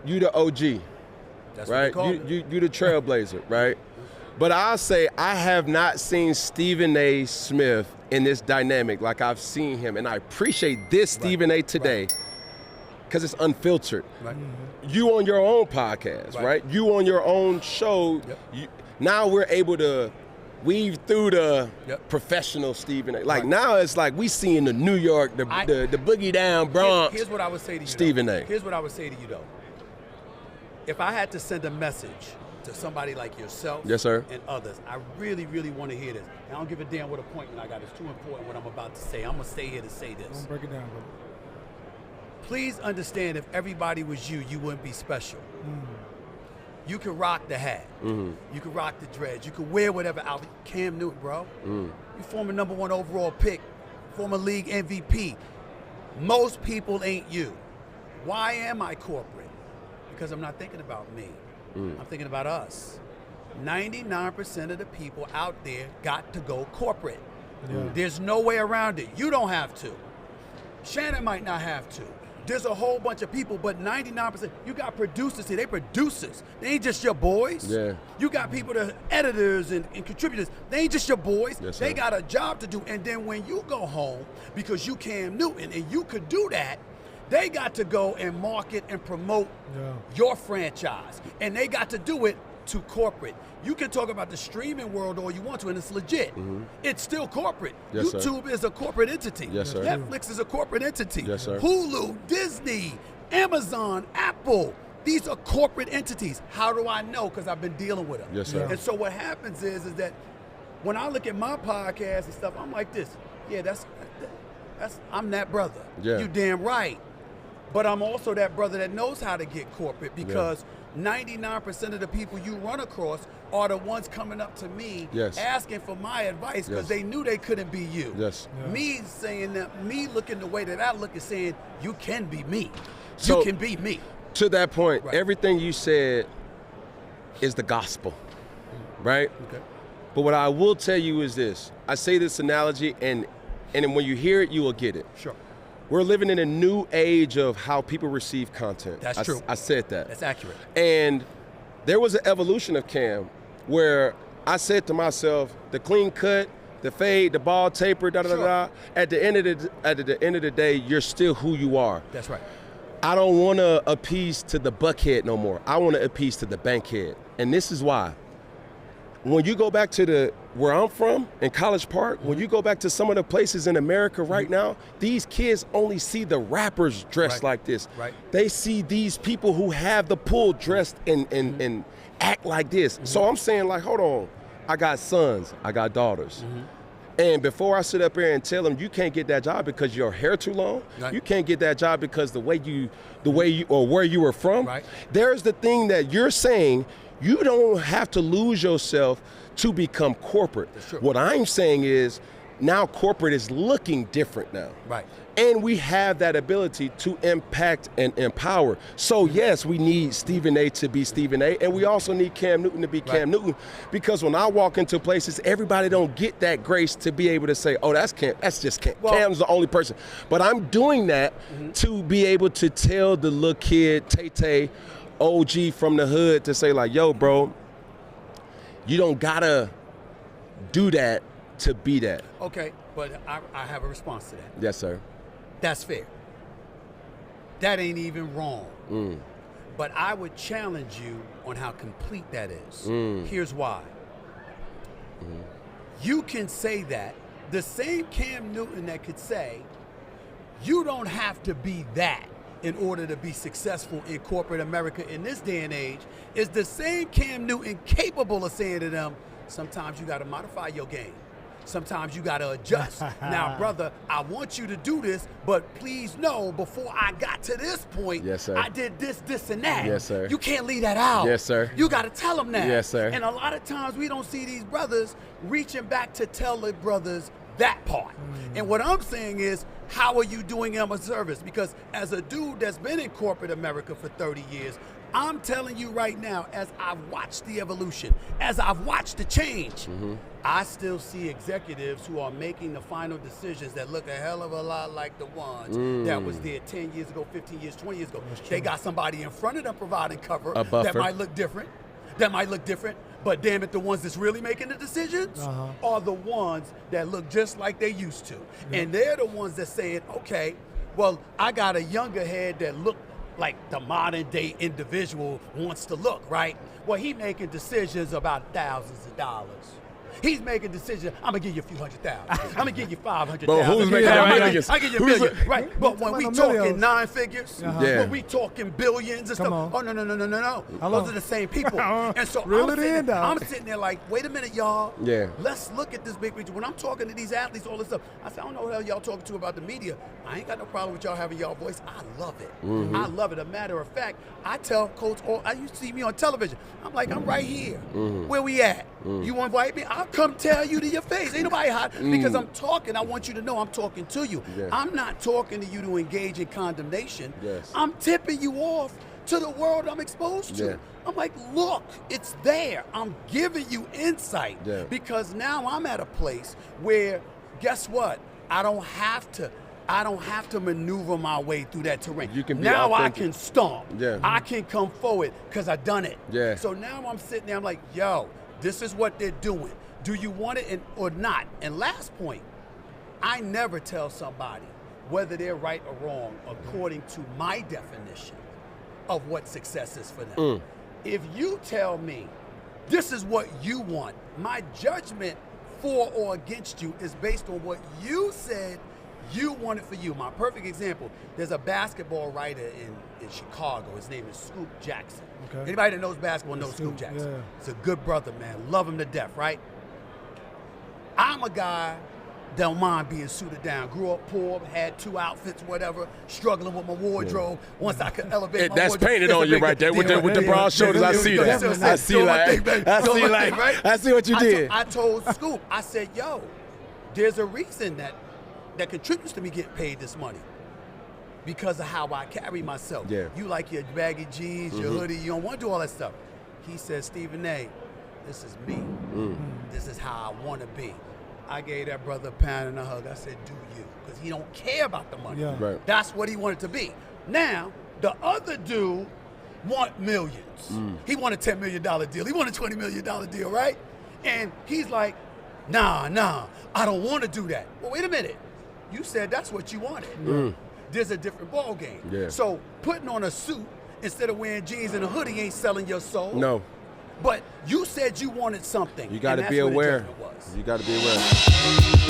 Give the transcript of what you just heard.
you the OG, That's right? You the trailblazer, right? But I'll say I have not seen Stephen A. Smith in this dynamic like I've seen him, and I appreciate this Stephen A. today because it's unfiltered. Right. You on your own podcast, right? You on your own show. Yep. Now we're able to weave through the professional Stephen A. Like now it's like we seeing the New York, the boogie down Bronx. Here's what I would say to you, Stephen A. Here's what I would say to you, though. If I had to send a message to somebody like yourself yes, sir. and others, I really, really want to hear this. And I don't give a damn what appointment I got. It's too important what I'm about to say. I'm going to stay here to say this. Don't break it down, brother. Please understand, if everybody was you, you wouldn't be special. You could rock the hat. You could rock the dreads. You could wear whatever outfit. Cam Newton, bro. You former #1 overall pick, former league MVP. Most people ain't you. Why am I corporate? Because I'm not thinking about me. I'm thinking about us. 99% of the people out there got to go corporate. There's no way around it. You don't have to. Shannon might not have to. There's a whole bunch of people, but 99%, you got producers here. They producers. They ain't just your boys. Yeah. You got people that are editors and contributors. They ain't just your boys. Yes, they sir. got a job to do. And then when you go home, because you Cam Newton and you could do that, they got to go and market and promote your franchise. And they got to do it to corporate. You can talk about the streaming world all you want to, and it's legit. It's still corporate. Yes, sir. YouTube is a corporate entity. Yes, sir. Netflix is a corporate entity. Yes, sir. Hulu, Disney, Amazon, Apple. These are corporate entities. How do I know? Because I've been dealing with them. Yes, sir. And so what happens is that when I look at my podcast and stuff, I'm like this. Yeah, that's I'm that brother. Yeah. You damn right. But I'm also that brother that knows how to get corporate, because 99% of the people you run across are the ones coming up to me asking for my advice because they knew they couldn't be you. Me saying that, me looking the way that I look is saying, you can be me. So, you can be me. To that point, everything you said is the gospel, right? Okay. But what I will tell you is this. I say this analogy, and when you hear it, you will get it. Sure. We're living in a new age of how people receive content. That's true. I said that. That's accurate. And there was an evolution of Cam where I said to myself, the clean cut, the fade, the ball taper, da-da-da-da. At the end of the day, you're still who you are. That's right. I don't want to appease to the buckhead no more. I want to appease to the bankhead. And this is why. When you go back to where I'm from, in College Park, when you go back to some of the places in America right now, these kids only see the rappers dressed like this. They see these people who have the pool dressed and act like this. So I'm saying, like, hold on, I got sons, I got daughters. And before I sit up here and tell them you can't get that job because your hair too long, you can't get that job because the way you or where you were from, there's the thing that you're saying. You don't have to lose yourself to become corporate. What I'm saying is now corporate is looking different now. And we have that ability to impact and empower. So yes, we need Stephen A. to be Stephen A. And we also need Cam Newton to be Cam Newton, because when I walk into places, everybody don't get that grace to be able to say, oh, that's Cam, that's just Cam. Well, Cam's the only person. But I'm doing that to be able to tell the little kid, Tay-Tay, OG from the hood, to say like, yo, bro, you don't gotta do that to be that. Okay, but I have a response to that. Yes, sir. That's fair. That ain't even wrong. But I would challenge you on how complete that is. Here's why. You can say that. The same Cam Newton that could say, you don't have to be that in order to be successful in corporate America in this day and age, is the same Cam Newton capable of saying to them, sometimes you got to modify your game. Sometimes you got to adjust. Now, brother, I want you to do this, but please know, before I got to this point, I did this, this, and that. Yes, sir. You can't leave that out. Yes, sir. You got to tell them that. Yes, sir. And a lot of times we don't see these brothers reaching back to tell the brothers that part. And what I'm saying is, how are you doing him a service? Because as a dude that's been in corporate America for 30 years, I'm telling you right now, as I've watched the evolution, as I've watched the change, I still see executives who are making the final decisions that look a hell of a lot like the ones that was there 10 years ago, 15 years, 20 years ago. They got somebody in front of them providing cover that might look different. But damn it, the ones that's really making the decisions are the ones that look just like they used to. And they're the ones that saying, okay, well, I got a younger head that look like the modern day individual wants to look, right? Well, he making decisions about thousands of dollars. He's making decisions. I'm gonna give you a few $100,000. I'm gonna give you $500,000. But who's making millions? I give you a million, right? But when we talking nine figures, when we talking billions and stuff, oh no. Those are the same people. And so I'm sitting there like, wait a minute, y'all. Yeah. Let's look at this big picture. When I'm talking to these athletes, all this stuff, I say, I don't know what the hell y'all talking to about the media. I ain't got no problem with y'all having y'all voice. I love it. I love it. A matter of fact, I tell Coach, you see me on television. I'm like, I'm right here. Where we at? You want to invite me? I'll come tell you to your face. Ain't nobody hot. Because I'm talking. I want you to know I'm talking to you. Yeah. I'm not talking to you to engage in condemnation. Yes. I'm tipping you off to the world I'm exposed to. Yeah. I'm like, look, it's there. I'm giving you insight. Yeah. Because now I'm at a place where, guess what? I don't have to maneuver my way through that terrain. You can be now authentic. I can stomp. Yeah. I can come forward because I done it. Yeah. So now I'm sitting there, I'm like, yo, this is what they're doing. Do you want it or not? And last point, I never tell somebody whether they're right or wrong according to my definition of what success is for them. If you tell me this is what you want, my judgment for or against you is based on what you said you want it for you. My perfect example, there's a basketball writer in Chicago. His name is Scoop Jackson. Okay. Anybody that knows basketball knows Scoop Jackson. Yeah. He's a good brother, man. Love him to death, right? I'm a guy that don't mind being suited down. Grew up poor, had 2 outfits, whatever, struggling with my wardrobe. Once I could elevate my that's wardrobe. Painted on you right there with the broad shoulders. I see that. I see what you did. I told Scoop, I said, yo, there's a reason that contributes to me getting paid this money. Because of how I carry myself. Yeah. You like your baggy jeans, your hoodie, you don't want to do all that stuff. He said, Stephen A., this is me. This is how I want to be. I gave that brother a pound and a hug. I said, do you. Because he don't care about the money. Yeah. Right. That's what he wanted to be. Now, the other dude want millions. He wanted a $10 million deal. He wanted a $20 million deal, right? And he's like, nah, I don't want to do that. Well, wait a minute. You said that's what you wanted. There's a different ball game. Yeah. So putting on a suit instead of wearing jeans and a hoodie ain't selling your soul. No. But you said you wanted something. You got to be aware. You got to be aware.